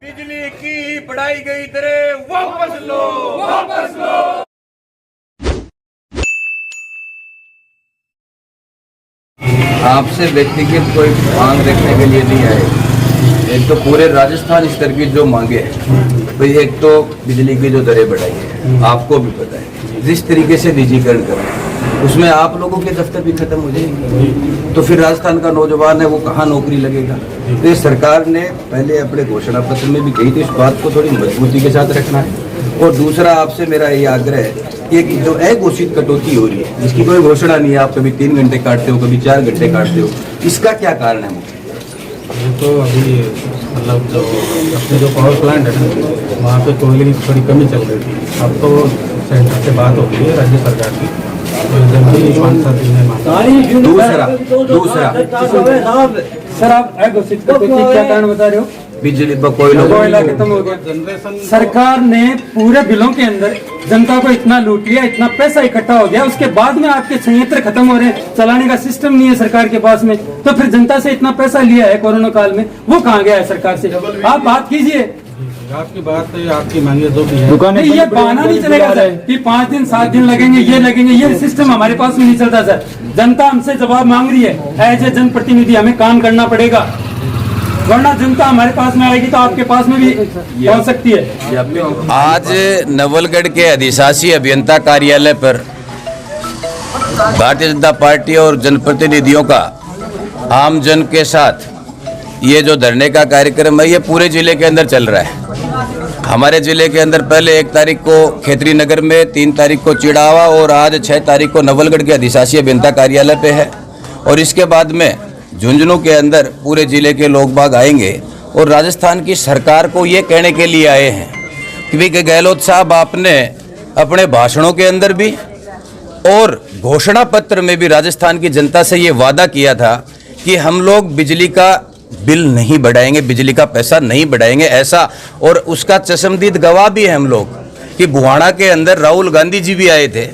बिजली की बढ़ाई गई दरें वापस लो, वापस लो। आपसे व्यक्तिगत कोई मांग रखने के लिए नहीं आए। एक तो पूरे राजस्थान स्तर की जो मांगे हैं, तो एक तो बिजली की जो दरें बढ़ाई है, आपको भी पता है जिस तरीके से निजीकरण कर रहे हैं, उसमें आप लोगों के दफ्तर भी खत्म हो जाएंगे। तो फिर राजस्थान का नौजवान है वो कहाँ नौकरी लगेगा। तो ये सरकार ने पहले अपने घोषणा पत्र में भी कही थी, इस बात को थोड़ी मजबूती के साथ रखना है। और दूसरा आपसे मेरा ये आग्रह है कि जो अघोषित कटौती हो रही है, जिसकी कोई घोषणा नहीं है, आप कभी 3 घंटे काटते हो, कभी 4 घंटे काटते हो, इसका क्या कारण है? ये तो अभी मतलब जो अपने जो पावर प्लांट है ना, वहाँ पे कोयले की थोड़ी कमी चल रही थी। अब तो सेंटर से बात हो गई है राज्य सरकार की, तो जल्दी 5-7 दिन में मांग। दूसरा सर, आप अघोषित कटौती क्या कारण बता रहे हो? बिजली कोयला खत्म हो गया। सरकार ने पूरे बिलों के अंदर जनता को इतना लूट लिया, इतना पैसा इकट्ठा हो गया, उसके बाद में आपके संयंत्र खत्म हो रहे हैं, चलाने का सिस्टम नहीं है सरकार के पास में। तो फिर जनता से इतना पैसा लिया है कोरोना काल में, वो कहाँ गया है सरकार से? आप बात कीजिए। आपकी बात है, आपकी मांगे जो भी है। नहीं, ये बहाना नहीं चलेगा सर कि 5 दिन 7 दिन लगेंगे, ये लगेंगे, ये सिस्टम हमारे पास में नहीं चलता सर। जनता हमसे जवाब मांग रही है, एज ए जनप्रतिनिधि हमें काम करना पड़ेगा, वरना जनता हमारे पास में आएगी तो आपके पास में भी पहुंच सकती है। आज नवलगढ़ के अधिशासी अभियंता कार्यालय पर भारतीय जनता पार्टी और जनप्रतिनिधियों का आम जन के साथ ये जो धरने का कार्यक्रम है, ये पूरे जिले के अंदर चल रहा है। हमारे जिले के अंदर पहले 1 तारीख को खेतरी नगर में, 3 तारीख को चिड़ावा और आज 6 तारीख को नवलगढ़ के अधिशासी अभियंता कार्यालय पे है। और इसके बाद में झुंझुनू के अंदर पूरे जिले के लोग बाग आएंगे और राजस्थान की सरकार को ये कहने के लिए आए हैं कि गहलोत साहब, आपने अपने भाषणों के अंदर भी और घोषणा पत्र में भी राजस्थान की जनता से ये वादा किया था कि हम लोग बिजली का बिल नहीं बढ़ाएंगे, बिजली का पैसा नहीं बढ़ाएंगे, ऐसा। और उसका चश्मदीद गवाह भी है हम लोग कि बुहाना के अंदर राहुल गांधी जी भी आए थे,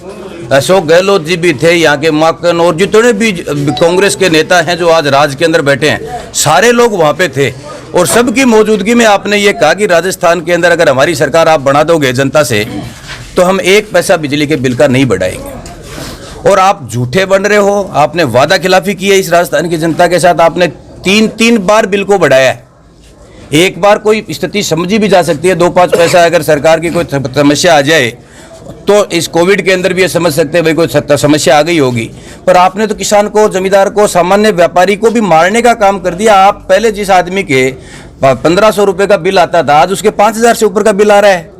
अशोक गहलोत जी भी थे, यहाँ के माकन और जितने भी कांग्रेस के नेता हैं जो आज राज के अंदर बैठे हैं, सारे लोग वहाँ पे थे। और सबकी मौजूदगी में आपने ये कहा कि राजस्थान के अंदर अगर हमारी सरकार आप बना दोगे जनता से, तो हम 1 पैसा बिजली के बिल का नहीं बढ़ाएंगे। और आप झूठे बन रहे हो, आपने वादा खिलाफी की है इस राजस्थान की जनता के साथ। आपने 3 बार बिल को बढ़ाया है। एक बार कोई स्थिति समझी भी जा सकती है, 2-5 पैसा अगर सरकार की कोई समस्या आ जाए तो इस कोविड के अंदर भी ये समझ सकते हैं भाई कोई समस्या आ गई होगी। पर आपने तो किसान को, जमींदार को, सामान्य व्यापारी को भी मारने का काम कर दिया। आप पहले जिस आदमी के 1500 रुपये का बिल आता था, आज उसके 5000 से ऊपर का बिल आ रहा है।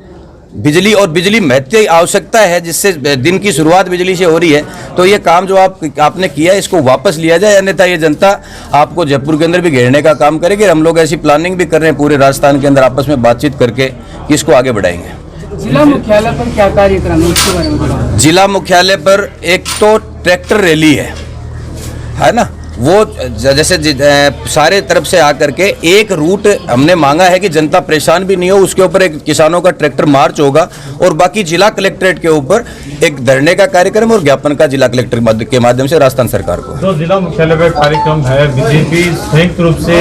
बिजली और बिजली महत्व आवश्यकता है, जिससे दिन की शुरुआत बिजली से हो रही है। तो ये काम जो आपने किया है, इसको वापस लिया जाए, अन्यथा ये जनता आपको जयपुर के अंदर भी घेरने का काम करेगी। हम लोग ऐसी प्लानिंग भी कर रहे हैं पूरे राजस्थान के अंदर आपस में बातचीत करके कि इसको आगे बढ़ाएंगे। जिला मुख्यालय पर क्या कार्यक्रम है, उसके बारे में बताओ। जिला मुख्यालय पर एक तो ट्रैक्टर रैली है ना, वो जैसे सारे तरफ से आकर के एक रूट हमने मांगा है कि जनता परेशान भी नहीं हो, उसके ऊपर एक किसानों का ट्रैक्टर मार्च होगा। और बाकी जिला कलेक्ट्रेट के ऊपर एक धरने का कार्यक्रम और ज्ञापन का जिला कलेक्टर के माध्यम से राजस्थान सरकार को। जो जिला मुख्यालय पर कार्यक्रम है, बीजेपी संयुक्त रूप से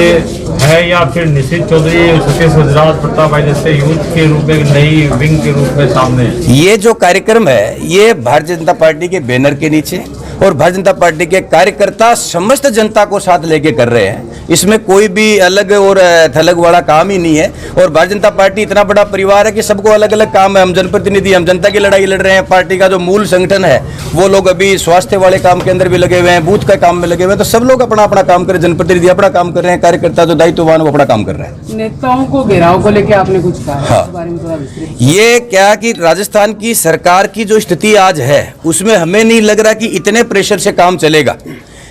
है या फिर निश्चित चौधरी, सतीश गुजरात, प्रताप भाई जैसे यूथ के रूप में नई विंग के रूप में सामने है? ये जो कार्यक्रम है, ये भारतीय जनता पार्टी के बैनर के नीचे और भारतीय जनता पार्टी के कार्यकर्ता समस्त जनता को साथ लेके कर रहे हैं। इसमें कोई भी अलग और थलग वाला काम ही नहीं है। और भारतीय जनता पार्टी इतना बड़ा परिवार है कि सबको अलग अलग काम है। हम जनप्रतिनिधि, हम जनता की लड़ाई लड़ रहे हैं। पार्टी का जो मूल संगठन है, वो लोग अभी स्वास्थ्य वाले काम के अंदर भी लगे हुए हैं, बूथ का काम में लगे हुए हैं। तो सब लोग अपना अपना काम कर रहे हैं, जनप्रतिनिधि अपना काम कर रहे हैं, कार्यकर्ता जो दायित्ववान वो अपना काम कर रहे हैं। नेताओं को घेराव को लेकर आपने कुछ कहा? हाँ, इस बारे में थोड़ा विस्तृत। ये क्या कि राजस्थान की सरकार की जो स्थिति आज है, उसमें हमें नहीं लग रहा कि इतने प्रेशर से काम चलेगा।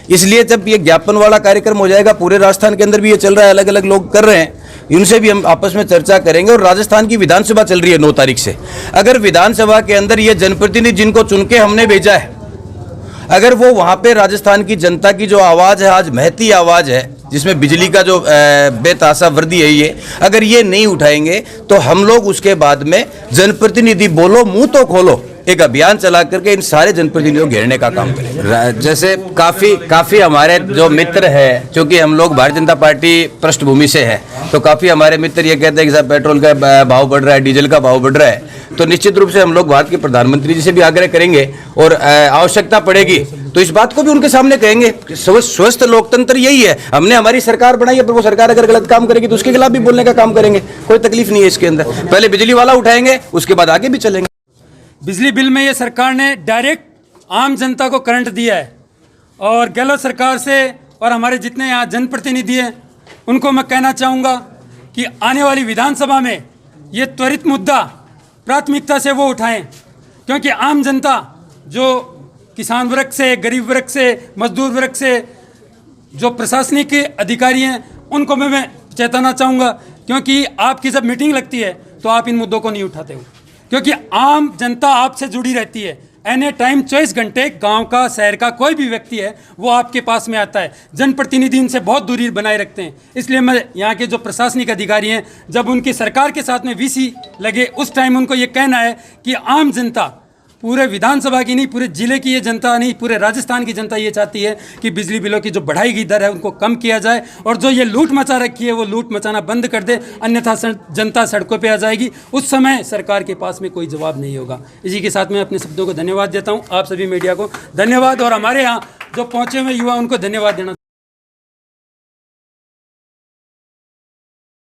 इसलिए जब ये ज्ञापन वाला कार्यक्रम हो जाएगा, पूरे राजस्थान के अंदर भी ये चल रहा है, अलग अलग लोग कर रहे हैं, इनसे भी हम आपस में चर्चा करेंगे। और राजस्थान की विधानसभा चल रही है 9 तारीख से। अगर विधानसभा के अंदर ये जनप्रतिनिधि जिनको चुन के हमने भेजा है, अगर वो वहाँ पे राजस्थान की जनता की जो आवाज़ है, आज महती आवाज़ है, जिसमें बिजली का जो बेतासा वर्दी है, ये अगर ये नहीं उठाएंगे तो हम लोग उसके बाद में जनप्रतिनिधि बोलो मुंह तो खोलो एक अभियान चला करके इन सारे जनप्रतिनिधियों को घेरने का काम करें। जैसे काफ़ी हमारे जो मित्र है, क्योंकि हम लोग भारतीय जनता पार्टी पृष्ठभूमि से है, तो काफ़ी हमारे मित्र ये कहते हैं कि साहब पेट्रोल का भाव बढ़ रहा है, डीजल का भाव बढ़ रहा है, तो निश्चित रूप से हम लोग भारत के प्रधानमंत्री जी से भी आग्रह करेंगे और आवश्यकता पड़ेगी तो इस बात को भी उनके सामने कहेंगे। स्वस्थ लोकतंत्र यही है, हमने हमारी सरकार बनाई है, पर वो सरकार अगर गलत काम करेगी तो उसके खिलाफ भी बोलने का काम करेंगे, कोई तकलीफ नहीं है इसके अंदर। पहले बिजली वाला उठाएंगे, उसके बाद आगे भी चलेंगे। बिजली बिल में ये सरकार ने डायरेक्ट आम जनता को करंट दिया है, और गहलोत सरकार से और हमारे जितने यहाँ जनप्रतिनिधि हैं उनको मैं कहना चाहूँगा कि आने वाली विधानसभा में ये त्वरित मुद्दा प्राथमिकता से वो उठाएं, क्योंकि आम जनता जो किसान वर्ग से, गरीब वर्ग से, मजदूर वर्ग से, जो प्रशासनिक अधिकारी हैं, उनको मैं चेताना चाहूँगा, क्योंकि आपकी जब मीटिंग लगती है तो आप इन मुद्दों को नहीं उठाते हो, क्योंकि आम जनता आपसे जुड़ी रहती है। एनी टाइम 24 घंटे गांव का, शहर का कोई भी व्यक्ति है वो आपके पास में आता है। जनप्रतिनिधि इनसे बहुत दूरी बनाए रखते हैं। इसलिए मैं यहाँ के जो प्रशासनिक अधिकारी हैं, जब उनकी सरकार के साथ में वीसी लगे उस टाइम उनको ये कहना है कि आम जनता, पूरे विधानसभा की नहीं, पूरे जिले की ये जनता नहीं, पूरे राजस्थान की जनता ये चाहती है कि बिजली बिलों की जो बढ़ाई की दर है उनको कम किया जाए, और जो ये लूट मचा रखी है वो लूट मचाना बंद कर दे, अन्यथा जनता सड़कों पे आ जाएगी। उस समय सरकार के पास में कोई जवाब नहीं होगा। इसी के साथ मैं अपने शब्दों को धन्यवाद देता हूँ। आप सभी मीडिया को धन्यवाद, और हमारे यहाँ जो पहुँचे हुए युवा उनको धन्यवाद देना।